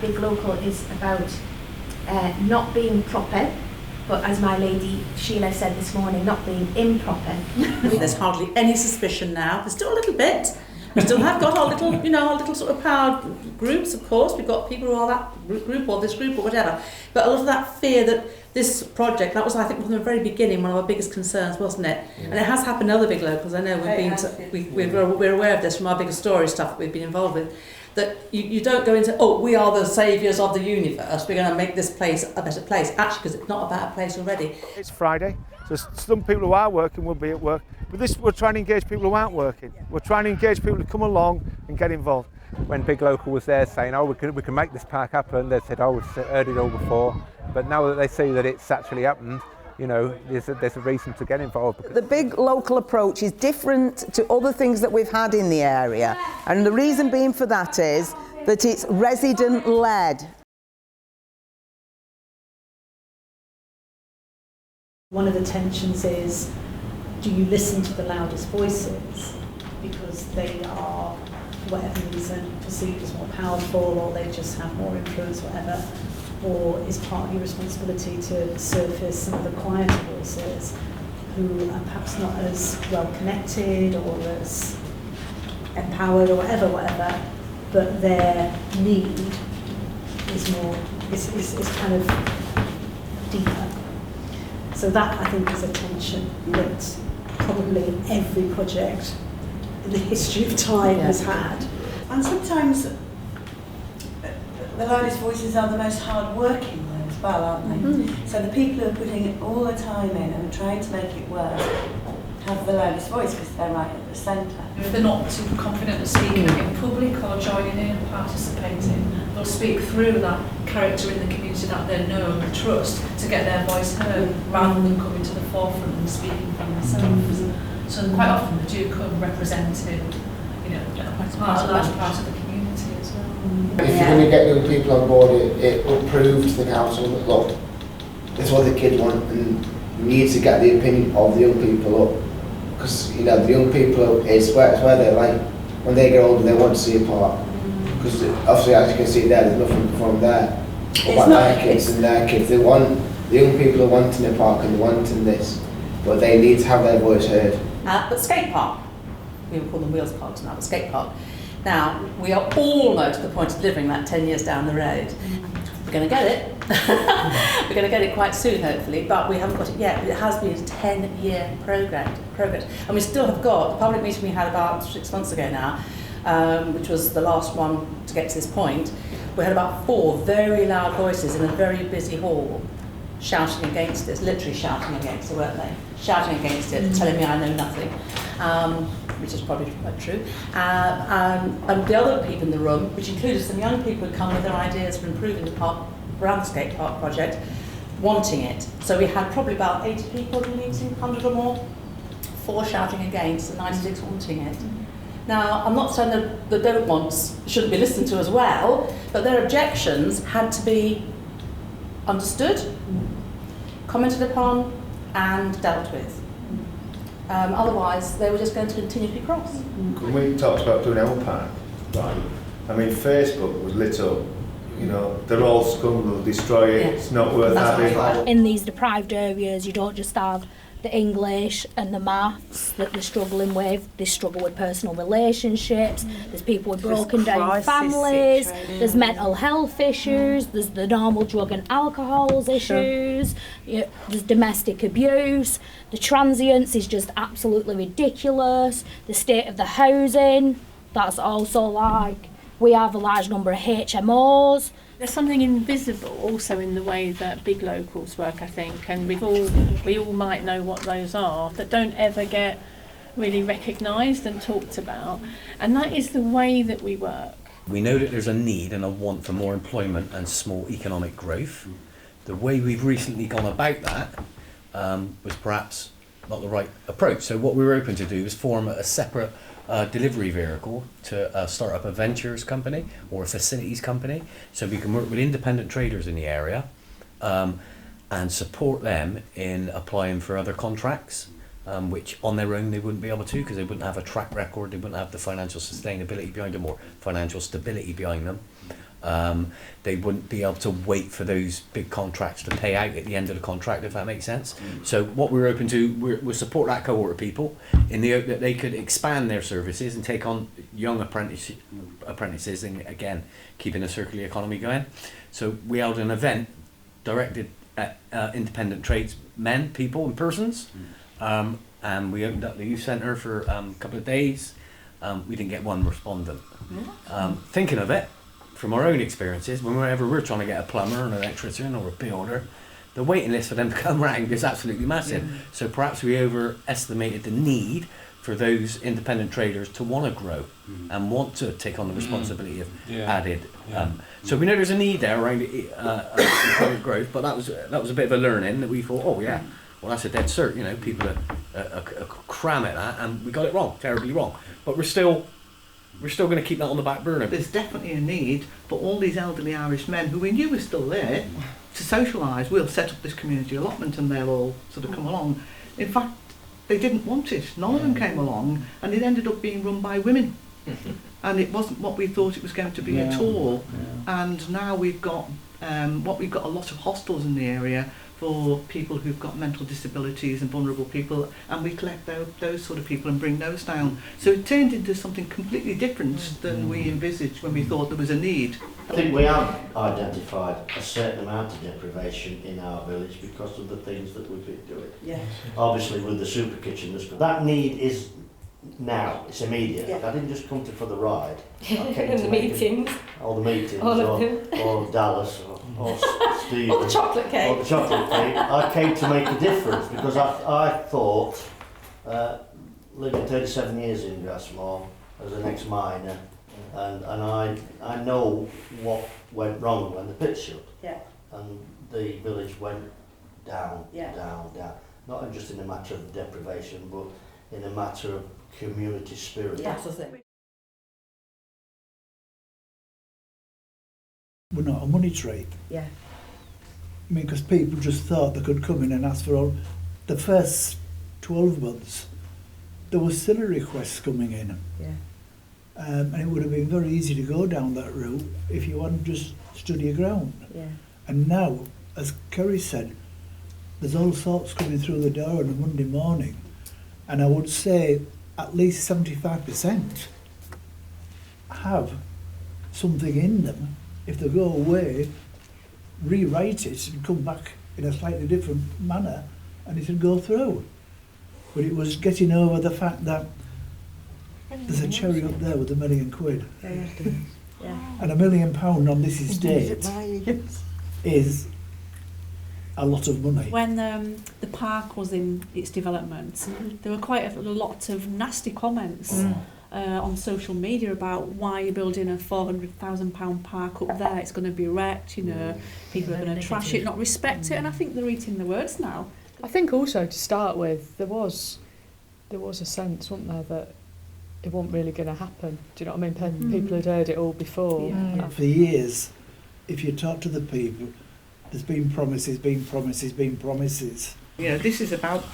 Big Local is about not being proper, but as my lady Sheila said this morning, not being improper. There's hardly any suspicion now. There's still a little bit. We still have got our little, our little sort of power groups, of course. We've got people who are that group or this group or whatever. But a lot of that fear that this project, that was, I think, from the very beginning, one of our biggest concerns, wasn't it? Yeah. And it has happened to other big locals. I know we're aware of this from our bigger story stuff that we've been involved with. That you don't go into, we are the saviours of the universe, we're going to make this place a better place. Actually, because it's not a bad place already. It's Friday, so some people who are working will be at work. But we're trying to engage people who aren't working. We're trying to engage people to come along and get involved. When Big Local was there saying, we can make this park happen, they said, we've heard it all before. But now that they see that it's actually happened, there's a reason to get involved. The Big Local approach is different to other things that we've had in the area. And the reason being for that is that it's resident-led. One of the tensions is, do you listen to the loudest voices because they are, for whatever reason, perceived as more powerful, or they just have more influence, whatever? Or is part of your responsibility to surface some of the quieter voices who are perhaps not as well connected or as empowered or whatever, but their need is more, is kind of deeper. So that, I think, is a tension that probably every project in the history of time has had. And sometimes the loudest voices are the most hard-working ones as well, aren't they? Mm-hmm. So the people who are putting all the time in and trying to make it work have the loudest voice because they're right at the centre. If they're not too confident of speaking in public or joining in and participating, they'll speak through that character in the community that they know and trust to get their voice heard, rather than coming to the forefront and speaking for themselves. So quite often they do come representing, a large part of the community as well. If you're going to get young people on board, it will prove to the council that, look, this is what the kids want, and you need to get the opinion of the young people up. Because, the young people, it's where they're like, when they get older, they want to see a park. Because obviously, as you can see there's nothing from there about their kids and their kids. The young people are wanting a park and wanting this, but they need to have their voice heard. But skate park, we would call them wheels parks now, but skate park. Now, we are almost at the point of delivering that 10 years down the road. We're going to get it. We're going to get it quite soon, hopefully, but we haven't got it yet. But it has been a 10-year progress. And we still have got, the public meeting we had about 6 months ago now, which was the last one to get to this point, we had about 4 very loud voices in a very busy hall shouting against this, literally shouting against it, weren't they? Shouting against it, telling me I know nothing, which is probably quite true. And the other people in the room, which included some young people who come with their ideas for improving the park, around the skate park project, wanting it. So we had probably about 80 people in the meeting, 100 or more, 4 shouting against and 96 wanting it. Now, I'm not saying that the don't wants shouldn't be listened to as well, but their objections had to be understood, commented upon, and dealt with. Otherwise, they were just going to continue to be cross. When we talked about doing our park, right? I mean, Facebook was lit up. They're all scum, they'll destroy it. Yeah. It's not worth having. In these deprived areas, you don't just have the English and the maths that they're struggling with. They struggle with personal relationships. There's people with broken down families. There's mental health issues. There's the normal drug and alcohol issues. There's domestic abuse. The transience is just absolutely ridiculous. The state of the housing, that's also like, we have a large number of HMOs. There's something invisible also in the way that Big Locals work, I think, and we all might know what those are, that don't ever get really recognised and talked about. And that is the way that we work. We know that there's a need and a want for more employment and small economic growth. The way we've recently gone about that was perhaps not the right approach. So what we were open to do is form a separate delivery vehicle to start up a ventures company or a facilities company, so we can work with independent traders in the area and support them in applying for other contracts, which on their own they wouldn't be able to, because they wouldn't have a track record, they wouldn't have the financial sustainability behind them or financial stability behind them. They wouldn't be able to wait for those big contracts to pay out at the end of the contract, if that makes sense. So what we're open to, we'll support that cohort of people in the hope that they could expand their services and take on young apprentices, and again, keeping a circular economy going. So we held an event directed at independent tradesmen, people and persons, and we opened up the youth centre for a couple of days. We didn't get one respondent. Thinking of it, from our own experiences, whenever we're trying to get a plumber, an electrician or a builder, the waiting list for them to come round is absolutely massive. So perhaps we overestimated the need for those independent traders to want to grow and want to take on the responsibility of added. So we know there's a need there around employment growth, but that was a bit of a learning that we thought, oh yeah, well that's a dead cert. You know, people are cram at that, and we got it wrong, terribly wrong. But we're still going to keep that on the back burner. There's definitely a need for all these elderly Irish men who we knew were still there to socialise. We'll set up this community allotment and they'll all sort of come along. In fact, they didn't want it. None of them came along, and it ended up being run by women. And it wasn't what we thought it was going to be at all. And now we've got a lot of hostels in the area for people who've got mental disabilities and vulnerable people, and we collect those sort of people and bring those down. So it turned into something completely different than we envisaged when we thought there was a need. I think we have identified a certain amount of deprivation in our village because of the things that we've been doing. Yes. Obviously with the super kitchen, that need is now, it's immediate. Yeah. I didn't just come for the ride. And the meetings. All the meetings, All of them. or Dallas, or Steve. Or the chocolate cake. Or the chocolate cake. I came to make a difference because I thought, living 37 years in Grassmore as an ex-miner, and I know what went wrong when the pit shut. Yeah. And the village went down, Yeah. down. Not just in a matter of deprivation, but in a matter of community spirit. Yeah, that's it. We're not a money trade. Yeah. I mean, because people just thought they could come in and ask for all. The first 12 months, there was still requests coming in. Yeah. And it would have been very easy to go down that route if you hadn't just stood your ground. Yeah. And now, as Kerry said, there's all sorts coming through the door on a Monday morning. And I would say at least 75% have something in them. If they go away, rewrite it and come back in a slightly different manner, and it would go through. But it was getting over the fact that there's a cherry up there with £1 million. Yeah. And £1 million on this estate is a lot of money. When the park was in its development, there were quite a lot of nasty comments on social media about why you're building a £400,000 park up there. It's going to be wrecked, you know, people are going to trash it, not respect it, and I think they're eating the words now. I think also to start with, there was a sense, wasn't there, that it wasn't really going to happen. Do you know what I mean? People had heard it all before. Yeah. For years, if you talk to the people, there's been promises. You know, this is about,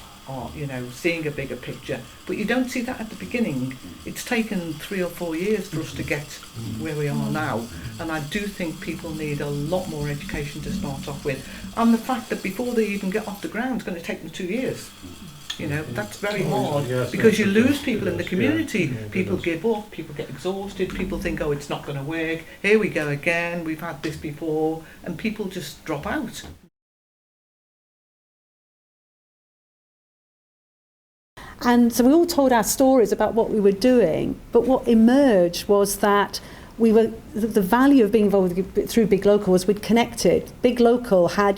seeing a bigger picture. But you don't see that at the beginning. It's taken 3 or 4 years for us to get where we are now. And I do think people need a lot more education to start off with. And the fact that before they even get off the ground, it's going to take them 2 years. You know, that's very hard because you lose people in the community. People give up, people get exhausted, people think, oh, it's not going to work. Here we go again, we've had this before, and people just drop out. And so we all told our stories about what we were doing, but what emerged was that the value of being involved through Big Local was we'd connected. Big Local had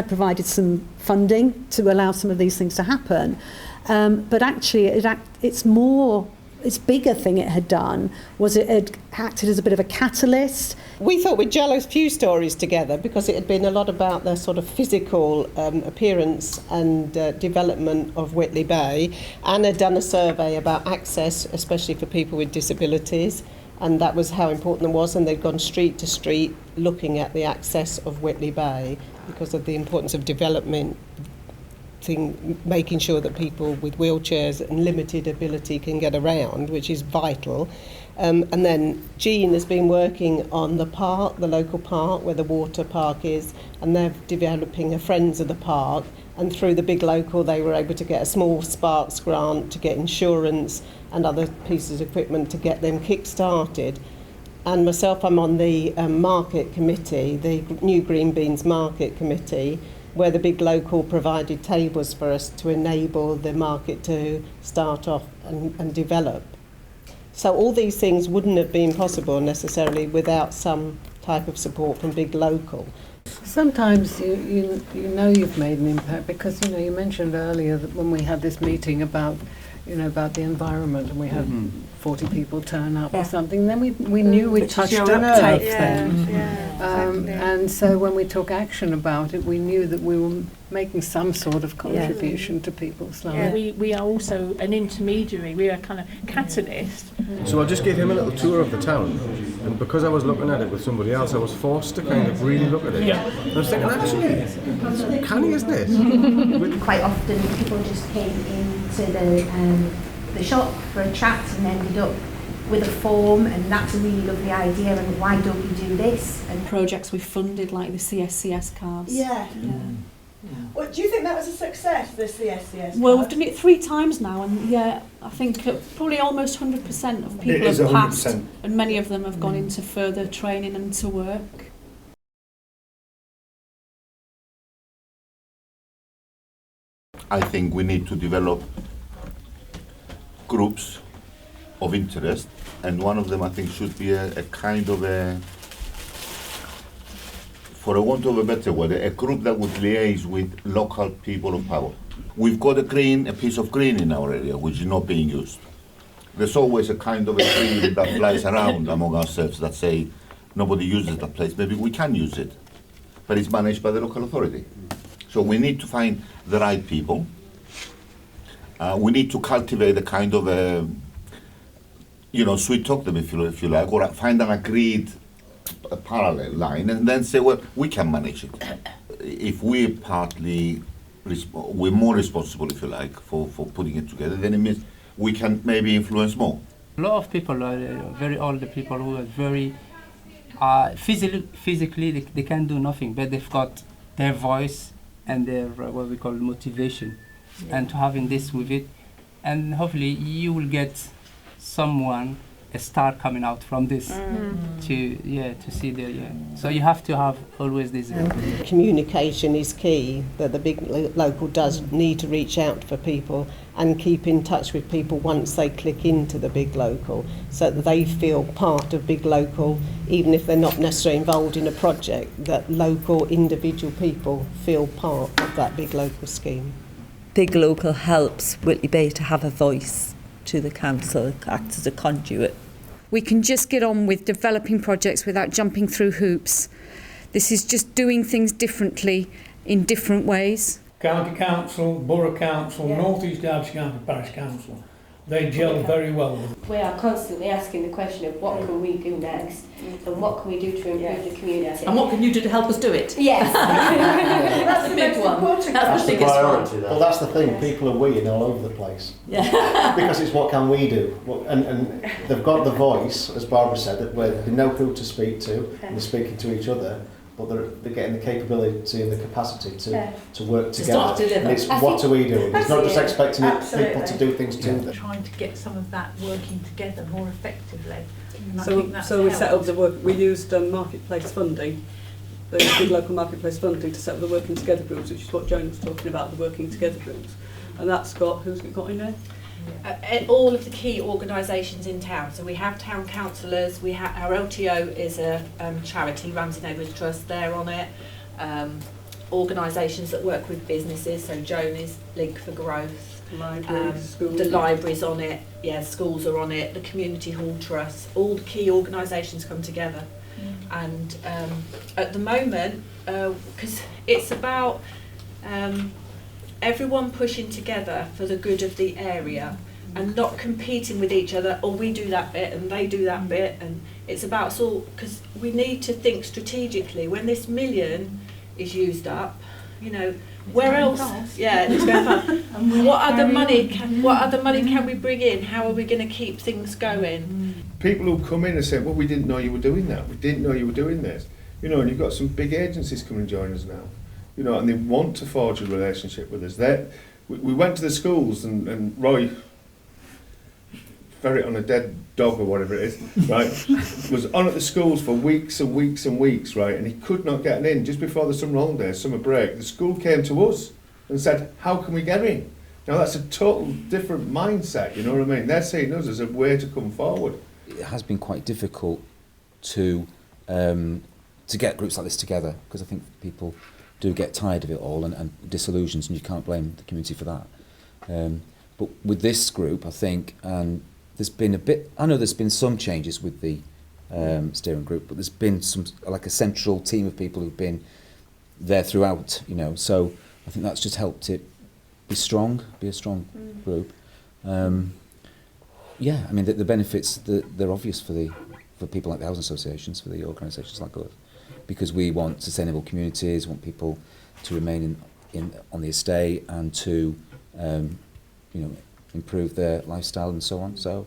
provided some funding to allow some of these things to happen, but actually its bigger thing it had done was it had acted as a bit of a catalyst. We thought we'd gel a few stories together because it had been a lot about the sort of physical appearance and development of Whitley Bay. Anne had done a survey about access, especially for people with disabilities, and that was how important it was, and they'd gone street to street looking at the access of Whitley Bay because of the importance of development, making sure that people with wheelchairs and limited ability can get around, which is vital. And then Jean has been working on the park, the local park where the water park is, and they're developing a Friends of the Park. And through the big local, they were able to get a small Sparks grant to get insurance and other pieces of equipment to get them kick-started. And myself, I'm on the market committee, the New Green Beans Market Committee, where the big local provided tables for us to enable the market to start off and develop. So all these things wouldn't have been possible necessarily without some type of support from big local. Sometimes you know you've made an impact because you mentioned earlier that when we had this meeting about about the environment and we had 40 people turn up or something, then we knew we touched a nerve then. And so when we took action about it, we knew that we were making some sort of contribution to people's lives. We are also an intermediary, we are kind of catalyst. So I just gave him a little tour of the town, and because I was looking at it with somebody else, I was forced to kind of really look at it. And I was thinking, actually, it's uncanny, isn't it? Quite often people just came into the shop for a chat and ended up with a form, and that's a really lovely idea, and why don't we do this? And projects we funded like the CSCS cards. Well, do you think that was a success, the CSCS? Well, we've done it 3 times now, and I think probably almost 100% of people have passed, and many of them have gone into further training and to work. I think we need to develop groups of interest, and one of them I think should be a kind of a, for a want of a better word, a group that would liaise with local people of power. We've got a piece of green in our area which is not being used. There's always a kind of a feeling that flies around among ourselves that say nobody uses that place, maybe we can use it, but it's managed by the local authority. So we need to find the right people. We need to cultivate a kind of a, sweet talk them if you like, or find an agreed parallel line, and then say, well, we can manage it. If we're more responsible, if you like, for putting it together, then it means we can maybe influence more. A lot of people are very old people who are very physically they can do nothing, but they've got their voice and their what we call motivation, and to having this with it, and hopefully you will get a star coming out from this to see the so you have to have always this communication is key, that the big local does need to reach out for people and keep in touch with people once they click into the big local, so that they feel part of big local, even if they're not necessarily involved in a project, that local individual people feel part of that big local scheme. Big local helps Whitley Bay to have a voice to the council, it acts as a conduit. We can just get on with developing projects without jumping through hoops. This is just doing things differently in different ways. County Council, Borough Council, North East Derbyshire County Parish Council, they gel very well with it. We are constantly asking the question of what can we do next and what can we do to improve the community. And what can you do to help us do it? Yes. That's the big one. That's the biggest priority, one. Well, that's the thing, people are weeing all over the place. Yeah. Because it's what can we do? And they've got the voice, as Barbara said, that where they know who to speak to, and they're speaking to each other, but they're getting the capability and the capacity to work together. And it's what are we doing? It's not just expecting people to do things to them. Trying to get some of that working together more effectively. And I So think that's we set up helped. the work. We used marketplace funding, the big local marketplace funding, to set up the working together groups, which is what Joan was talking about, the working together groups. And that's got, who's it got in there? All of the key organisations in town. So we have town councillors, we have our LTO is a charity, Ramsey Neighbourhood Trust, they're on it. Organisations that work with businesses, so Joan is Link for Growth. The library's on it, schools are on it, the Community Hall Trust, all the key organisations come together. And at the moment, because it's about everyone pushing together for the good of the area and not competing with each other, or we do that bit and they do that bit, and it's about us all, because we need to think strategically. When this million is used up, where else? It's going fast. What other money can we bring in? How are we going to keep things going? people who come in and say, well, we didn't know you were doing that, we didn't know you were doing this, you know, and you've got some big agencies coming and join us now, you know, and they want to forge a relationship with us. We went to the schools, and Roy, ferret on a dead dog or whatever it is, right, was on at the schools for weeks and weeks and weeks, right, and he could not get in. Just before the summer holidays, summer break, the school came to us and said, how can we get in? Now that's a total different mindset, you know what I mean? They're seeing us as a way to come forward. It has been quite difficult to get groups like this together, because I think people do get tired of it all and disillusioned, and you can't blame the community for that. But with this group, I think, and there's been I know there's been some changes with the steering group, but there's been some, like a central team of people who've been there throughout, you know, so I think that's just helped it be a strong group. Yeah, I mean, the benefits, they're obvious for people like the housing associations, for the organisations like us, because we want sustainable communities, want people to remain on the estate and to, you know, improve their lifestyle and so on. So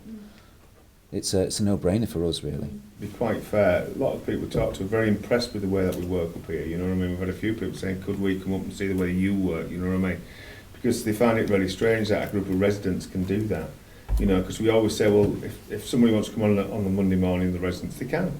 it's a no-brainer for us, really. To be quite fair, a lot of people talk to are very impressed with the way that we work up here, you know what I mean? We've had a few people saying, could we come up and see the way you work, you know what I mean? Because they find it really strange that a group of residents can do that, you know, because we always say, well, if somebody wants to come on a Monday morning, the residents, they can.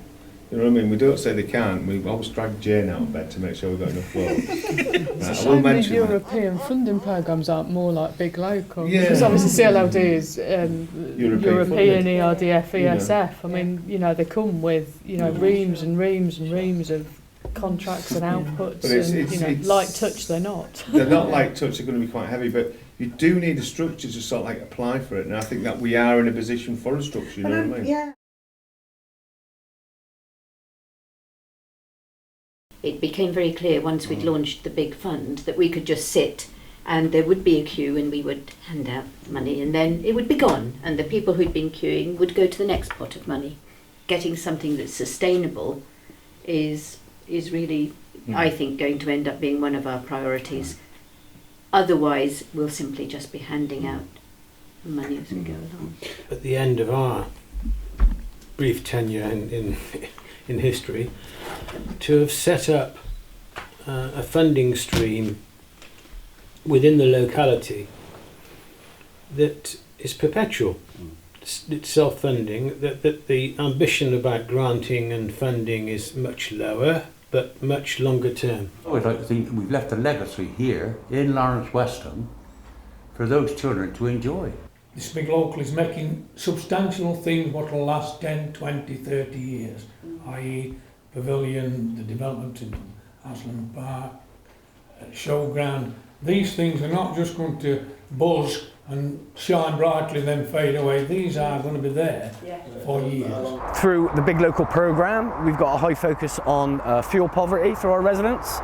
You know what I mean? We don't say they can't. We always drag Jane out of bed to make sure we've got enough work. It's a shame these European funding programmes aren't more like big local. Yeah. Because obviously CLLD is European ERDF, ESF. Yeah. I mean, you know, they come with, you know, reams and reams and reams of contracts and outputs, and you know, light touch they're not. They're not light touch, they're going to be quite heavy, but you do need a structure to sort of like apply for it, and I think that we are in a position for a structure, you know what I mean? Yeah. It became very clear once we'd launched the big fund that we could just sit and there would be a queue and we would hand out money and then it would be gone, and the people who'd been queuing would go to the next pot of money. Getting something that's sustainable is really, I think, going to end up being one of our priorities. Otherwise, we'll simply just be handing out money as we go along. At the end of our brief tenure in history, to have set up a funding stream within the locality that is perpetual. It's self-funding, that the ambition about granting and funding is much lower, but much longer term. I always like to think that we've left a legacy here in Lawrence Weston for those children to enjoy. This big local is making substantial things what will last 10, 20, 30 years, i.e. pavilion, the development in Aslan Park, showground. These things are not just going to buzz and shine brightly and then fade away. These are going to be there for years. Through the Big Local programme, we've got a high focus on fuel poverty for our residents.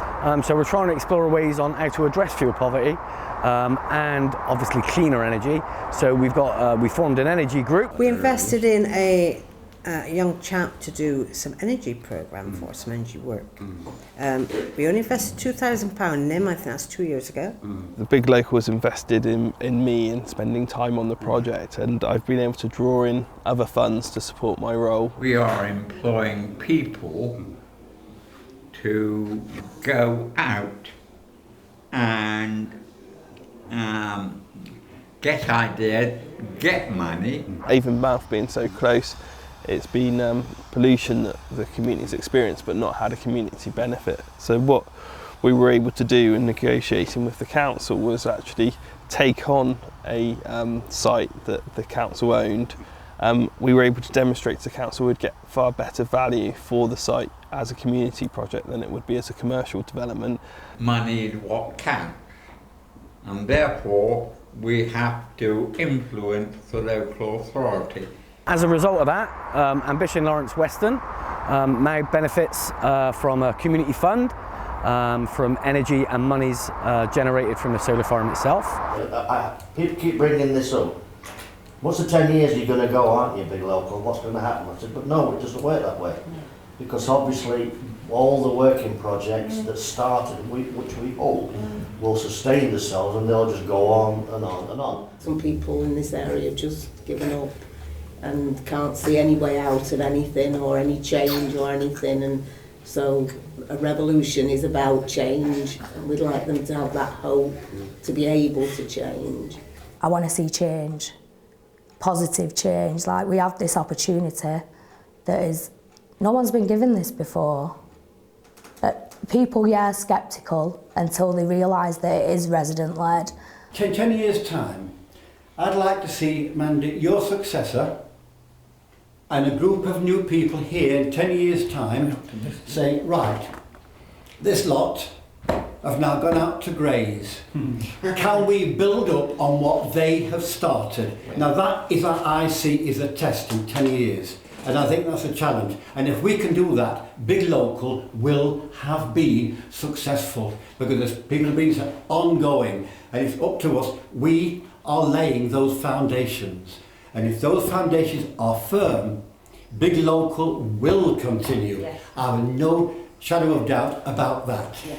So we're trying to explore ways on how to address fuel poverty and obviously cleaner energy. So we formed an energy group. We invested in a young chap to do some energy programme for us, some energy work. We only invested £2,000 in him, I think that's 2 years ago. The Big Local was invested in me and spending time on the project, and I've been able to draw in other funds to support my role. We are employing people to go out and get ideas, get money. Avonmouth being so close, it's been pollution that the community's experienced but not had a community benefit. So what we were able to do in negotiating with the council was actually take on a site that the council owned. We were able to demonstrate to the council we'd get far better value for the site as a community project than it would be as a commercial development. Money is what counts, and therefore we have to influence the local authority. As a result of that, Ambition Lawrence Weston now benefits from a community fund, from energy and monies generated from the solar farm itself. People keep bringing this up. Once the 10 years you're going to go, aren't you, Big Local? What's going to happen? I said, but no, it doesn't work that way. Because obviously all the working projects that started, which we hope will sustain themselves, and they'll just go on and on and on. Some people in this area have just given up and can't see any way out of anything or any change or anything, and so a revolution is about change, and we'd like them to have that hope to be able to change. I want to see change, positive change. Like, we have this opportunity that is, no one's been given this before. People, yeah, sceptical until they realise that it is resident-led. 10 years' time, I'd like to see, Mandy, your successor and a group of new people here in 10 years' time say, right, this lot have now gone out to graze. Can we build up on what they have started? Now that is what I see is a test in 10 years. And I think that's a challenge. And if we can do that, Big Local will have been successful, because people have been ongoing. And it's up to us. We are laying those foundations. And if those foundations are firm, Big Local will continue. Yes. I have no shadow of doubt about that. Yes.